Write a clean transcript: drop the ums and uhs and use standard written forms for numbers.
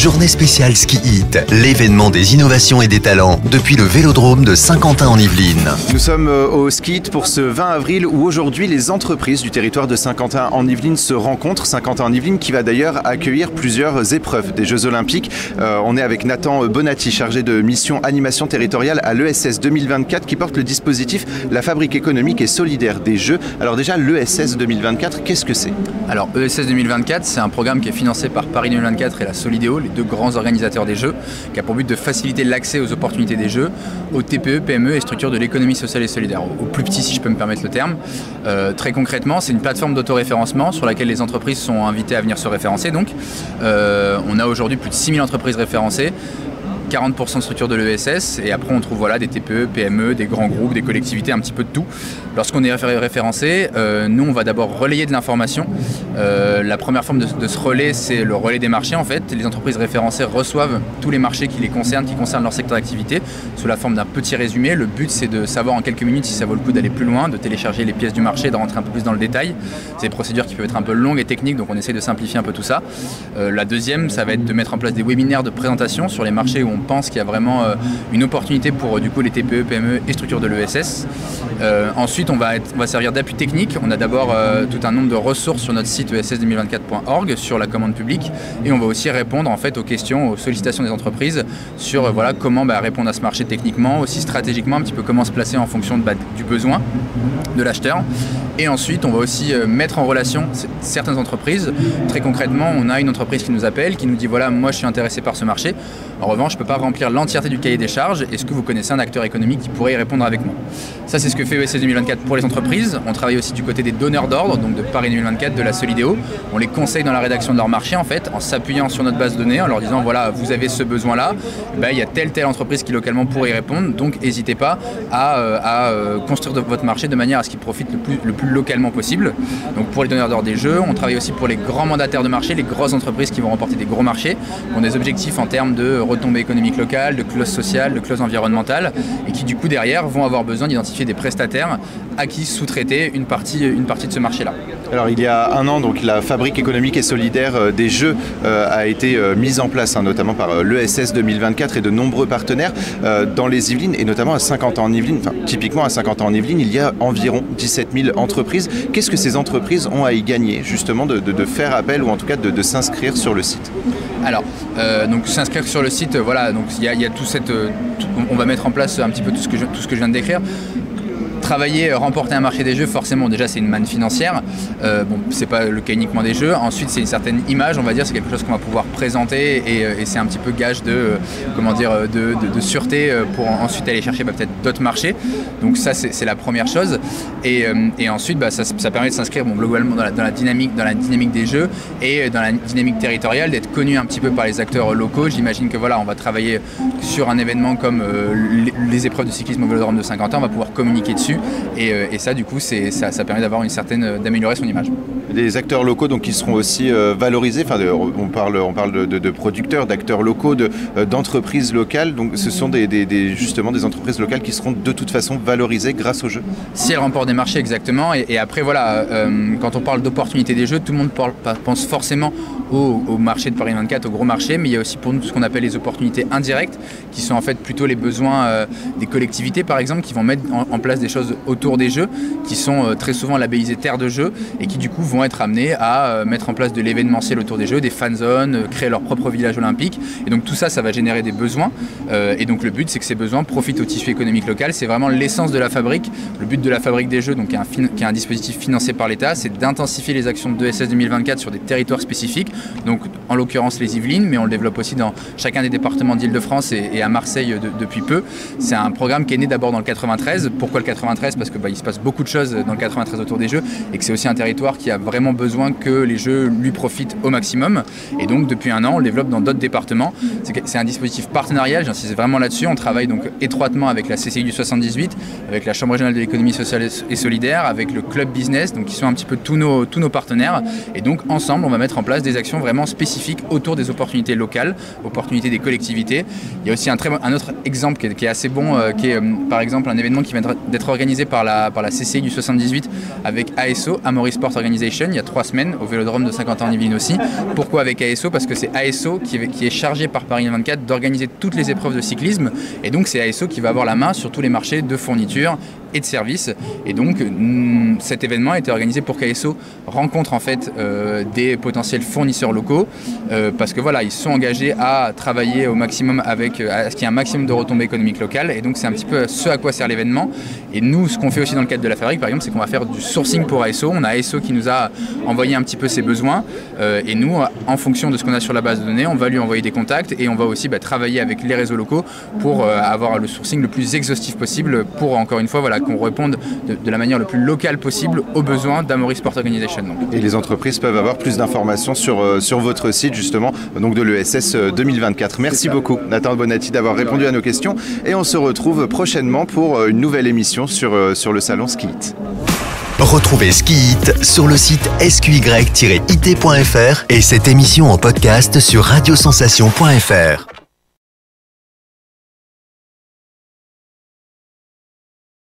Journée spéciale Ski Hit, l'événement des innovations et des talents depuis le Vélodrome de Saint-Quentin en Yvelines. Nous sommes au Ski Hit pour ce 20 avril où aujourd'hui les entreprises du territoire de Saint-Quentin en Yvelines se rencontrent. Saint-Quentin en Yvelines qui va d'ailleurs accueillir plusieurs épreuves des Jeux Olympiques. On est avec Nathan Bonatti, chargé de mission animation territoriale à l'ESS 2024 qui porte le dispositif La Fabrique économique et solidaire des Jeux. Alors déjà l'ESS 2024, qu'est-ce que c'est? Alors ESS 2024, c'est un programme qui est financé par Paris 2024 et la Solideo, les deux grands organisateurs des Jeux, qui a pour but de faciliter l'accès aux opportunités des Jeux, aux TPE, PME et structures de l'économie sociale et solidaire, aux plus petits si je peux me permettre le terme. Très concrètement, c'est une plateforme d'autoréférencement sur laquelle les entreprises sont invitées à venir se référencer. Donc, on a aujourd'hui plus de 6000 entreprises référencées, 40% de structures de l'ESS et après on trouve voilà, des TPE, PME, des grands groupes, des collectivités, un petit peu de tout. Lorsqu'on est référencé, nous on va d'abord relayer de l'information. La première forme de ce relais, c'est le relais des marchés en fait. Les entreprises référencées reçoivent tous les marchés qui les concernent, qui concernent leur secteur d'activité, sous la forme d'un petit résumé. Le but c'est de savoir en quelques minutes si ça vaut le coup d'aller plus loin, de télécharger les pièces du marché, de rentrer un peu plus dans le détail. C'est des procédures qui peuvent être un peu longues et techniques, donc on essaie de simplifier un peu tout ça. La deuxième, ça va être de mettre en place des webinaires de présentation sur les marchés où on pense qu'il y a vraiment une opportunité pour du coup les TPE, PME et structures de l'ESS. Ensuite, on va servir d'appui technique. On a d'abord tout un nombre de ressources sur notre site ess2024.org sur la commande publique et on va aussi répondre en fait aux questions, aux sollicitations des entreprises sur voilà, comment répondre à ce marché techniquement, aussi stratégiquement, un petit peu comment se placer en fonction du besoin de l'acheteur. Et ensuite, on va aussi mettre en relation certaines entreprises. Très concrètement, on a une entreprise qui nous appelle, qui nous dit voilà, moi je suis intéressé par ce marché. En revanche, je ne peux pas remplir l'entièreté du cahier des charges. Est-ce que vous connaissez un acteur économique qui pourrait y répondre avec moi? Ça, c'est ce que fait ESS 2024 pour les entreprises. On travaille aussi du côté des donneurs d'ordre, donc de Paris 2024, de la Solideo. On les conseille dans la rédaction de leur marché, en fait, en s'appuyant sur notre base de données, en leur disant voilà, vous avez ce besoin-là, il y a telle entreprise qui localement pourrait y répondre. Donc, n'hésitez pas à construire votre marché de manière à ce qu'il profite le plus localement possible. Donc, pour les donneurs d'ordre des Jeux, on travaille aussi pour les grands mandataires de marché, les grosses entreprises qui vont remporter des gros marchés, qui ont des objectifs en termes de retombées économiques locales, de clauses sociales, de clauses environnementales, et qui du coup derrière vont avoir besoin d'identifier des prestataires à qui sous-traiter une partie de ce marché-là. Alors il y a un an, donc la Fabrique économique et solidaire des Jeux a été mise en place, notamment par l'ESS 2024 et de nombreux partenaires dans les Yvelines et notamment à Saint-Quentin en Yvelines. Enfin, typiquement à Saint-Quentin en Yvelines, il y a environ 17 000 entreprises. Qu'est-ce que ces entreprises ont à y gagner justement de faire appel ou en tout cas de s'inscrire sur le site? Alors, donc s'inscrire sur le site, voilà, donc il y a tout cette, on va mettre en place un petit peu tout ce que je viens de décrire. Travailler, remporter un marché des Jeux, forcément déjà c'est une manne financière, c'est pas le cas uniquement des Jeux, ensuite c'est une certaine image, on va dire, c'est quelque chose qu'on va pouvoir présenter et c'est un petit peu gage de sûreté pour ensuite aller chercher peut-être d'autres marchés, donc ça c'est la première chose et ensuite ça permet de s'inscrire globalement dans la dynamique des Jeux et dans la dynamique territoriale, d'être connu un petit peu par les acteurs locaux. J'imagine que voilà, on va travailler sur un événement comme les épreuves de cyclisme au Vélodrome de Saint-Quentin, on va pouvoir communiquer dessus. Et ça du coup ça permet d'avoir d'améliorer son image. Des acteurs locaux donc qui seront aussi valorisés, on parle de producteurs, d'acteurs locaux, d'entreprises locales, donc ce sont justement des entreprises locales qui seront de toute façon valorisées grâce aux Jeux. Si elles remportent des marchés exactement et après voilà, quand on parle d'opportunités des Jeux, tout le monde pense forcément au marché de Paris 24, au gros marché, mais il y a aussi pour nous ce qu'on appelle les opportunités indirectes qui sont en fait plutôt les besoins des collectivités par exemple qui vont mettre en place des choses autour des Jeux qui sont très souvent labellisées terres de Jeux et qui du coup vont être amenés à mettre en place de l'événementiel autour des Jeux, des fan zones, créer leur propre village olympique et donc tout ça va générer des besoins et donc le but c'est que ces besoins profitent au tissu économique local. C'est vraiment l'essence de la fabrique. Le but de la fabrique des Jeux, donc qui est un dispositif financé par l'État, c'est d'intensifier les actions de ESS 2024 sur des territoires spécifiques, donc en l'occurrence les Yvelines, mais on le développe aussi dans chacun des départements d'Île-de-France et à Marseille depuis peu. C'est un programme qui est né d'abord dans le 93. Pourquoi le 93? Parce que il se passe beaucoup de choses dans le 93 autour des Jeux et que c'est aussi un territoire qui a vraiment besoin que les Jeux lui profitent au maximum. Et donc depuis un an, on le développe dans d'autres départements. C'est un dispositif partenarial, j'insiste vraiment là-dessus. On travaille donc étroitement avec la CCI du 78, avec la Chambre régionale de l'économie sociale et solidaire, avec le Club Business, donc qui sont un petit peu tous nos partenaires. Et donc ensemble, on va mettre en place des actions vraiment spécifiques autour des opportunités locales, opportunités des collectivités. Il y a aussi un autre exemple qui est assez bon, qui est par exemple un événement qui vient d'être organisé organisé par la CCI du 78 avec ASO, Amaury Sport Organization, il y a 3 semaines au Vélodrome de Saint-Quentin en Yvelines aussi. Pourquoi avec ASO? Parce que c'est ASO qui est chargé par Paris 2024 d'organiser toutes les épreuves de cyclisme, et donc c'est ASO qui va avoir la main sur tous les marchés de fournitures et de services. Et donc cet événement a été organisé pour qu'ASO rencontre en fait des potentiels fournisseurs locaux, parce que voilà, ils sont engagés à travailler au maximum à ce qu'il y ait un maximum de retombées économiques locales, et donc c'est un petit peu ce à quoi sert l'événement. Et nous, ce qu'on fait aussi dans le cadre de la fabrique par exemple, c'est qu'on va faire du sourcing pour ASO. On a ASO qui nous a envoyé un petit peu ses besoins, et nous, en fonction de ce qu'on a sur la base de données, on va lui envoyer des contacts, et on va aussi travailler avec les réseaux locaux pour avoir le sourcing le plus exhaustif possible, pour encore une fois voilà, qu'on réponde de la manière le plus locale possible aux besoins d'Amaury Sport Organization. Et les entreprises peuvent avoir plus d'informations sur votre site justement, donc de l'ESS 2024. Merci beaucoup Nathan Bonatti d'avoir répondu à nos questions, et on se retrouve prochainement pour une nouvelle émission sur le salon Ski Hit. Retrouvez Ski Hit sur le site sqy-it.fr et cette émission en podcast sur radiosensation.fr.